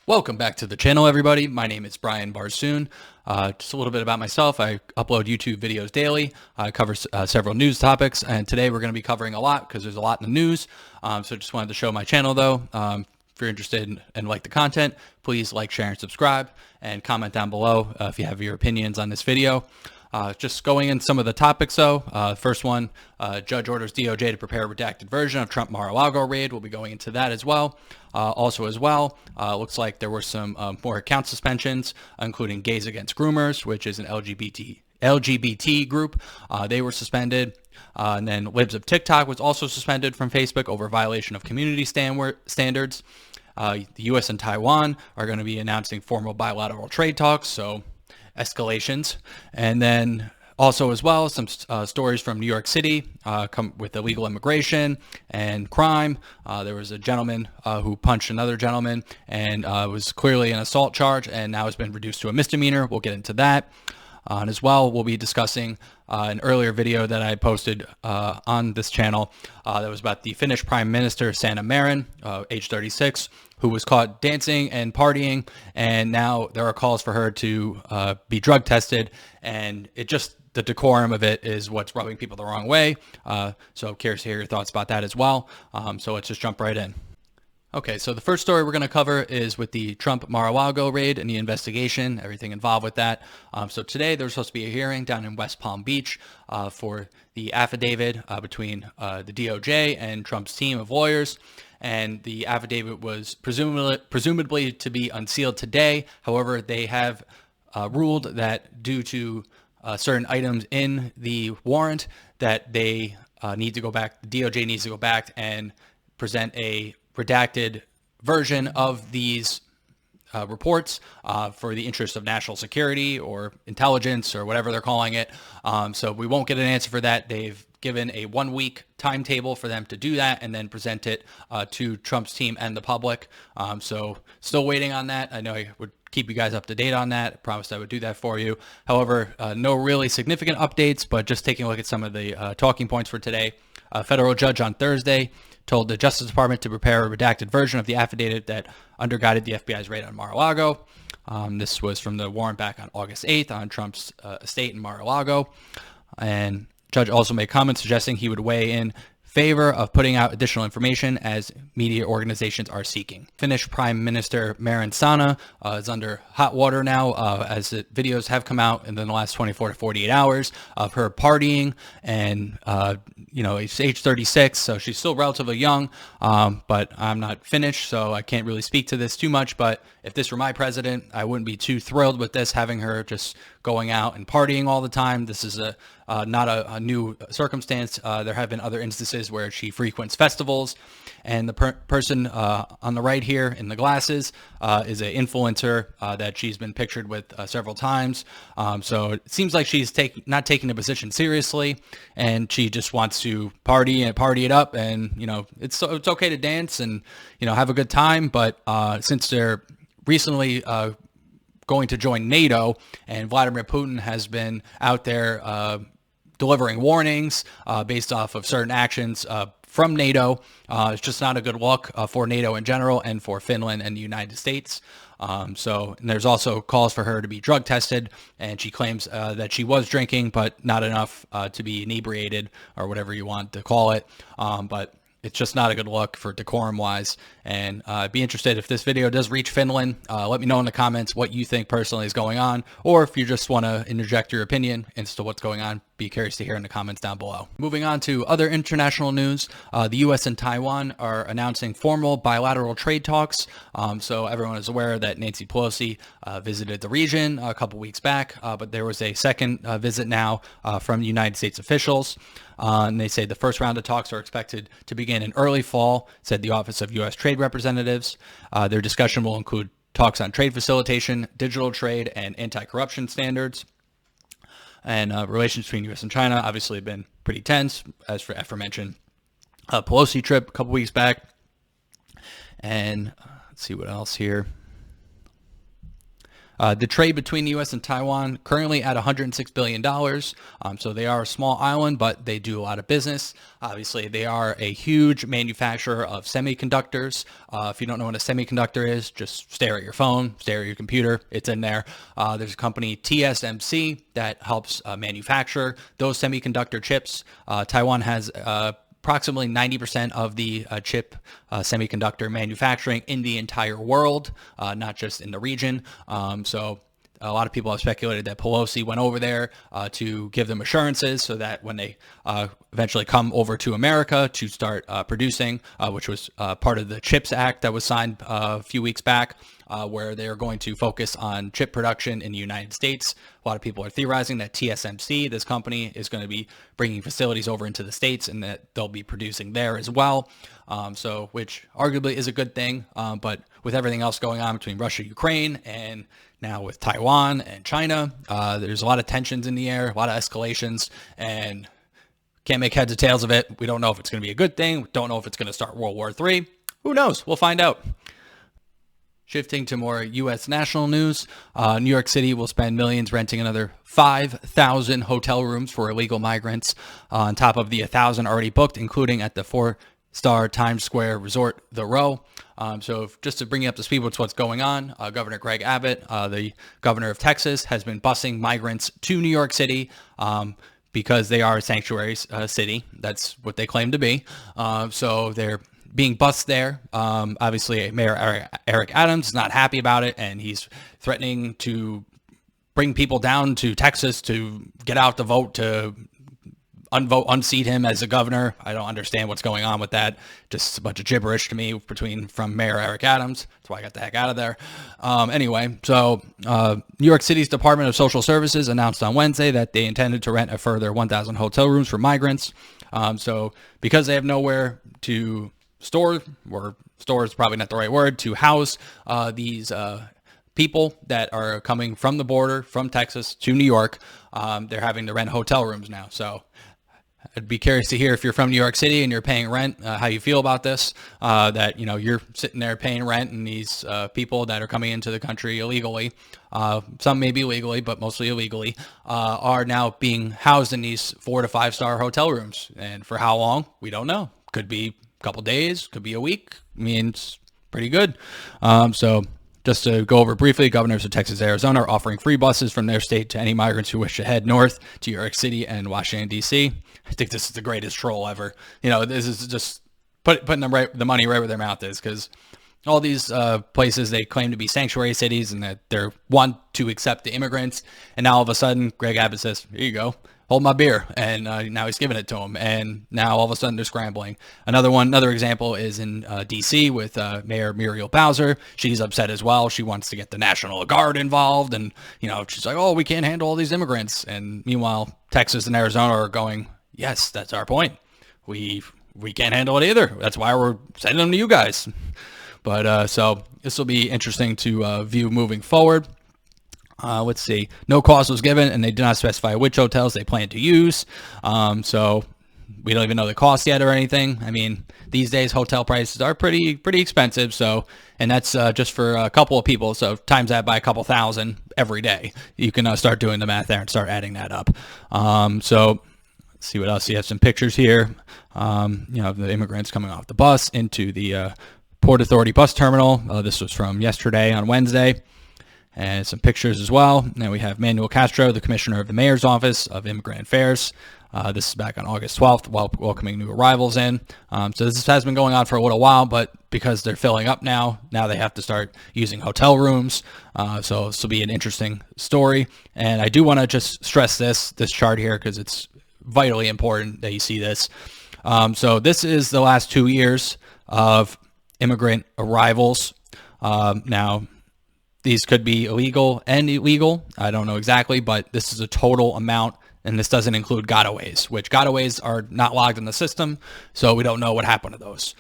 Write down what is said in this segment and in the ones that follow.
Welcome back to the channel, everybody. My name is Brian Barsoon. Just a little bit about myself. I upload YouTube videos daily. I cover several news topics, and today we're going to be covering a lot because there's a lot in the news. So just wanted to show my channel, though. If you're interested and like the content, please like, share, and subscribe, and comment down below if you have your opinions on this video. Just going in some of the topics, though. First one, judge orders DOJ to prepare a redacted version of Trump Mar-a-Lago raid. We'll be going into that as well. Looks like there were some more account suspensions, including Gays Against Groomers, which is an LGBT group. They were suspended. And then Libs of TikTok was also suspended from Facebook over violation of community standards. The U.S. and Taiwan are going to be announcing formal bilateral trade talks, so escalations. And then also as well, some stories from New York City come with illegal immigration and crime. There was a gentleman who punched another gentleman and was clearly an assault charge and now has been reduced to a misdemeanor. We'll get into that. And as well, we'll be discussing an earlier video that I posted on this channel that was about the Finnish Prime Minister, Sanna Marin, age 36, who was caught dancing and partying, and now there are calls for her to be drug tested, and the decorum of it is what's rubbing people the wrong way. So curious to hear your thoughts about that as well. So let's just jump right in. Okay, so the first story we're going to cover is with the Trump Mar-a-Lago raid and the investigation, everything involved with that. So today there's supposed to be a hearing down in West Palm Beach for the affidavit between the DOJ and Trump's team of lawyers. And the affidavit was presumably to be unsealed today. However, they have ruled that due to certain items in the warrant that they need to go back, the DOJ needs to go back and present a redacted version of these reports for the interest of national security or intelligence or whatever they're calling it. So we won't get an answer for that. They've given a 1-week timetable for them to do that and then present it to Trump's team and the public. So still waiting on that. I know I would keep you guys up to date on that. I promised I would do that for you. However, no really significant updates, but just taking a look at some of the talking points for today. A federal judge on Thursday told the Justice Department to prepare a redacted version of the affidavit that undergirded the FBI's raid on Mar-a-Lago. This was from the warrant back on August 8th on Trump's estate in Mar-a-Lago. And judge also made comments suggesting he would weigh in favor of putting out additional information as media organizations are seeking. Finnish Prime Minister Marin Sanna is under hot water now as the videos have come out in the last 24 to 48 hours of her partying, and it's age 36, so she's still relatively young, but I'm not Finnish, so I can't really speak to this too much. But if this were my president, I wouldn't be too thrilled with this, having her just going out and partying all the time. This is not a new circumstance. There have been other instances where she frequents festivals, and the person on the right here in the glasses is an influencer that she's been pictured with several times. So it seems like she's not taking the position seriously, and she just wants to party it up. And it's okay to dance and have a good time, but since they're recently going to join NATO, and Vladimir Putin has been out there delivering warnings based off of certain actions from NATO. It's just not a good look for NATO in general and for Finland and the United States. And there's also calls for her to be drug tested, and she claims that she was drinking, but not enough to be inebriated or whatever you want to call it. But it's just not a good look for decorum-wise. And be interested if this video does reach Finland. Let me know in the comments what you think personally is going on, or if you just want to interject your opinion as to what's going on. Be curious to hear in the comments down below. Moving on to other international news, the U.S. and Taiwan are announcing formal bilateral trade talks. So everyone is aware that Nancy Pelosi visited the region a couple weeks back, but there was a second visit now from the United States officials. And they say the first round of talks are expected to begin in early fall, said the Office of U.S. Trade Representatives. Their discussion will include talks on trade facilitation, digital trade, and anti-corruption standards. And relations between U.S. and China obviously have been pretty tense, as for aforementioned Pelosi trip a couple weeks back. And let's see what else here. The trade between the U.S. and Taiwan currently at $106 billion. So they are a small island, but they do a lot of business. Obviously, they are a huge manufacturer of semiconductors. If you don't know what a semiconductor is, just stare at your phone, stare at your computer. It's in there. There's a company, TSMC, that helps manufacture those semiconductor chips. Taiwan has approximately 90% of the chip semiconductor manufacturing in the entire world, not just in the region. So a lot of people have speculated that Pelosi went over there to give them assurances so that when they eventually come over to America to start producing, which was part of the CHIPS Act that was signed a few weeks back, where they're going to focus on chip production in the United States. A lot of people are theorizing that TSMC, this company, is going to be bringing facilities over into the States and that they'll be producing there as well. So which arguably is a good thing. But with everything else going on between Russia, Ukraine, and now with Taiwan and China, there's a lot of tensions in the air, a lot of escalations, and can't make heads or tails of it. We don't know if it's going to be a good thing. We don't know if it's going to start World War III. Who knows? We'll find out. Shifting to more U.S. national news, New York City will spend millions renting another 5,000 hotel rooms for illegal migrants on top of the 1,000 already booked, including at the four-star Times Square resort, The Row. So just to bring you up to speed with what's going on, Governor Greg Abbott, the governor of Texas, has been busing migrants to New York City because they are a sanctuary city. That's what they claim to be. So they're being bused there. Obviously, Mayor Eric Adams is not happy about it, and he's threatening to bring people down to Texas to get out the vote to unseat him as a governor. I don't understand what's going on with that. Just a bunch of gibberish to me from Mayor Eric Adams. That's why I got the heck out of there. Anyway, so New York City's Department of Social Services announced on Wednesday that they intended to rent a further 1,000 hotel rooms for migrants. So because they have nowhere to store is probably not the right word, to house these people that are coming from the border from Texas to New York, they're having to rent hotel rooms now. So I'd be curious to hear if you're from New York City and you're paying rent, how you feel about this, that, you're sitting there paying rent and these people that are coming into the country illegally, some maybe legally, but mostly illegally, are now being housed in these 4 to 5 star hotel rooms. And for how long? We don't know. Could be couple days, could be a week. I mean, it's pretty good. So just to go over briefly, governors of Texas and Arizona are offering free buses from their state to any migrants who wish to head north to New York City and Washington, D.C. I think this is the greatest troll ever. This is just putting the money right where their mouth is, because all these places, they claim to be sanctuary cities and that they're want to accept the immigrants. And now all of a sudden, Greg Abbott says, here you go. Hold my beer. And now he's giving it to him. And now all of a sudden they're scrambling. Another example is in D.C. with Mayor Muriel Bowser. She's upset as well. She wants to get the National Guard involved. And, she's like, oh, we can't handle all these immigrants. And meanwhile, Texas and Arizona are going, yes, that's our point. We can't handle it either. That's why we're sending them to you guys. But so this will be interesting to view moving forward. Let's see. No cost was given, and they do not specify which hotels they plan to use. So we don't even know the cost yet or anything. I mean, these days hotel prices are pretty expensive. So, and that's just for a couple of people. So times that by a couple thousand every day. You can start doing the math there and start adding that up. So let's see what else. You have some pictures here. The immigrants coming off the bus into the Port Authority bus terminal. This was from yesterday on Wednesday. And some pictures as well. Now we have Manuel Castro, the commissioner of the mayor's office of immigrant affairs. This is back on August 12th, while welcoming new arrivals in. So this has been going on for a little while, but because they're filling up now they have to start using hotel rooms. So this will be an interesting story. And I do want to just stress this chart here, because it's vitally important that you see this. So this is the last 2 years of immigrant arrivals. Now, these could be illegal and illegal. I don't know exactly, but this is a total amount, and this doesn't include gotaways, which gotaways are not logged in the system, so we don't know what happened to those.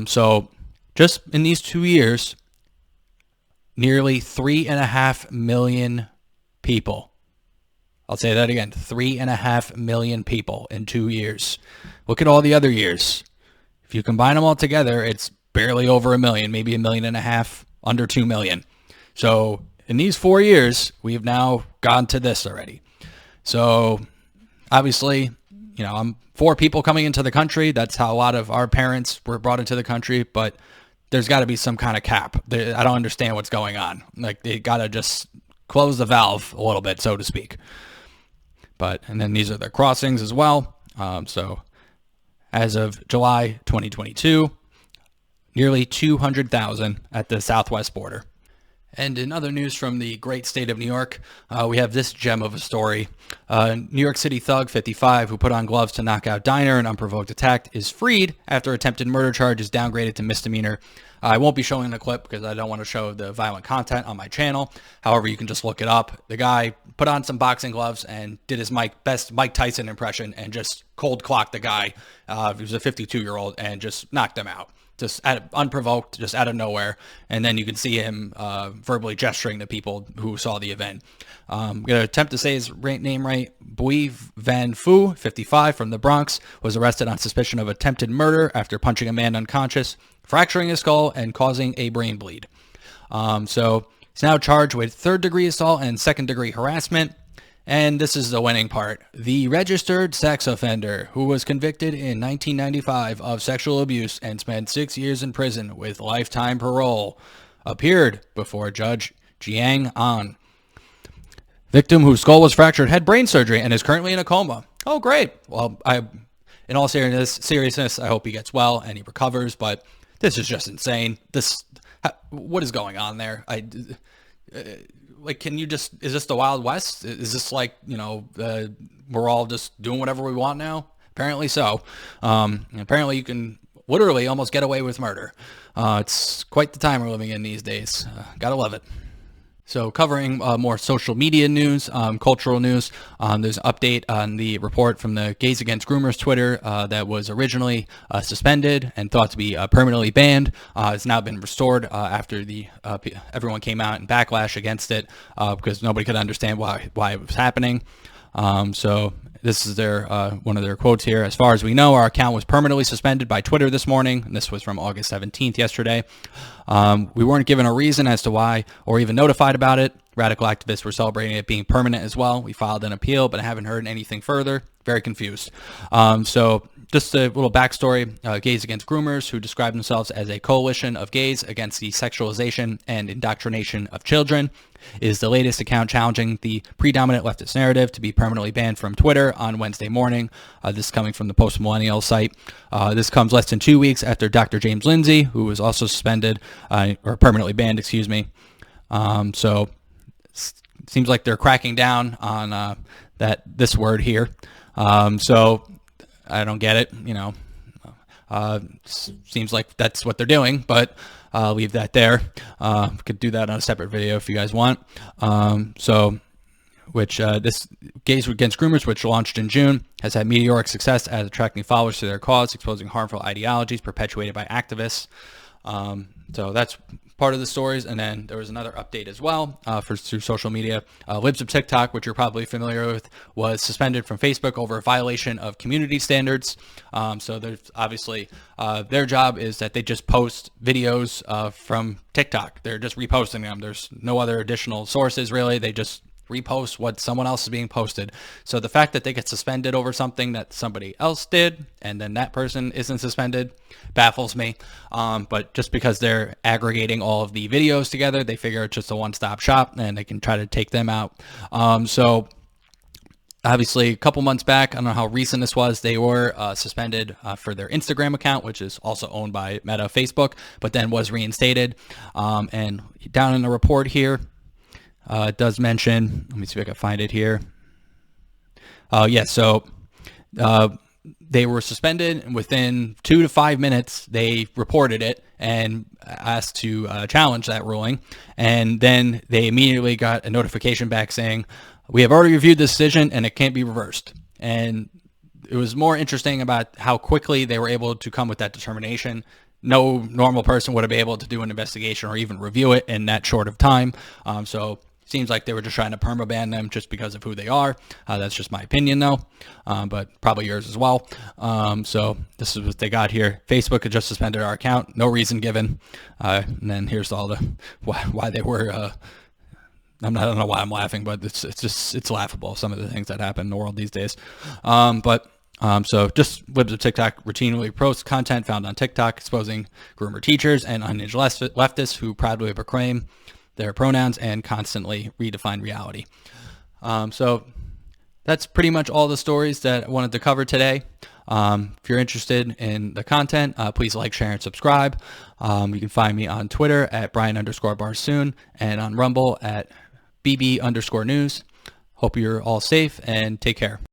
So just in these 2 years, nearly 3.5 million people. I'll say that again, 3.5 million people in 2 years. Look at all the other years. If you combine them all together, it's barely over a million, maybe 1.5 million, under 2 million. So in these 4 years, we've now gone to this already. So obviously, I'm for people coming into the country. That's how a lot of our parents were brought into the country, but there's got to be some kind of cap. I don't understand what's going on. Like, they got to just close the valve a little bit, so to speak. And then these are the crossings as well. So as of July 2022, nearly 200,000 at the southwest border. And in other news from the great state of New York, we have this gem of a story. New York City thug 55 who put on gloves to knock out diner and unprovoked attack is freed after attempted murder charge is downgraded to misdemeanor. I won't be showing the clip because I don't want to show the violent content on my channel. However, you can just look it up. The guy put on some boxing gloves and did his best Mike Tyson impression and just cold clocked the guy. He was a 52-year-old and just knocked him out. Just unprovoked, just out of nowhere. And then you can see him verbally gesturing to people who saw the event. I'm going to attempt to say his name right. Bui Van Phu, 55, from the Bronx, was arrested on suspicion of attempted murder after punching a man unconscious, fracturing his skull, and causing a brain bleed. So he's now charged with third-degree assault and second-degree harassment. And this is the winning part. The registered sex offender who was convicted in 1995 of sexual abuse and spent 6 years in prison with lifetime parole appeared before Judge Jiang An. Victim whose skull was fractured had brain surgery and is currently in a coma. Oh, great. Well, in all seriousness, I hope he gets well and he recovers, but this is just insane. What is going on there? Is this the Wild West? Is this like, we're all just doing whatever we want now? Apparently so. Apparently you can literally almost get away with murder. It's quite the time we're living in these days. Gotta love it. So covering more social media news, cultural news, there's an update on the report from the Gays Against Groomers Twitter that was originally suspended and thought to be permanently banned. It's now been restored after everyone came out in backlash against it because nobody could understand why it was happening. So this is one of their quotes here. As far as we know, our account was permanently suspended by Twitter this morning. And this was from August 17th, yesterday. We weren't given a reason as to why or even notified about it. Radical activists were celebrating it being permanent as well. We filed an appeal, but I haven't heard anything further. Very confused. So just a little backstory. Gays Against Groomers, who describe themselves as a coalition of gays against the sexualization and indoctrination of children, is the latest account challenging the predominant leftist narrative to be permanently banned from Twitter on Wednesday morning. This is coming from the Post-Millennial site. This comes less than 2 weeks after Dr. James Lindsay, who was also suspended, or permanently banned, excuse me. So it seems like they're cracking down on this word here. So I don't get it, seems like that's what they're doing, but I'll leave that there. Could do that on a separate video if you guys want. This Gays Against Groomers, which launched in June, has had meteoric success at attracting followers to their cause, exposing harmful ideologies perpetuated by activists. So that's part of the stories. And then there was another update as well through social media. Libs of TikTok, which you're probably familiar with, was suspended from Facebook over a violation of community standards. So there's obviously their job is that they just post videos from TikTok. They're just reposting them. There's no other additional sources really. They just repost what someone else is being posted. So the fact that they get suspended over something that somebody else did and then that person isn't suspended baffles me. But just because they're aggregating all of the videos together, they figure it's just a one-stop shop and they can try to take them out. So obviously a couple months back, I don't know how recent this was, they were suspended for their Instagram account, which is also owned by Meta Facebook, but then was reinstated. And down in the report here, it does mention, let me see if I can find it here. So they were suspended, and within 2 to 5 minutes, they reported it and asked to challenge that ruling. And then they immediately got a notification back saying, we have already reviewed this decision and it can't be reversed. And it was more interesting about how quickly they were able to come with that determination. No normal person would have been able to do an investigation or even review it in that short of time. So seems like they were just trying to permaban them just because of who they are. That's just my opinion, though, but probably yours as well. So this is what they got here. Facebook had just suspended our account. No reason given. And then here's all the why they were I don't know why I'm laughing, but it's laughable, some of the things that happen in the world these days. So just Libs of TikTok routinely posts content found on TikTok exposing groomer teachers and unhinged leftists who proudly proclaim their pronouns and constantly redefine reality. So that's pretty much all the stories that I wanted to cover today. If you're interested in the content, please like, share, and subscribe. You can find me on Twitter at Brian_Barsoon and on Rumble at BB_news. Hope you're all safe and take care.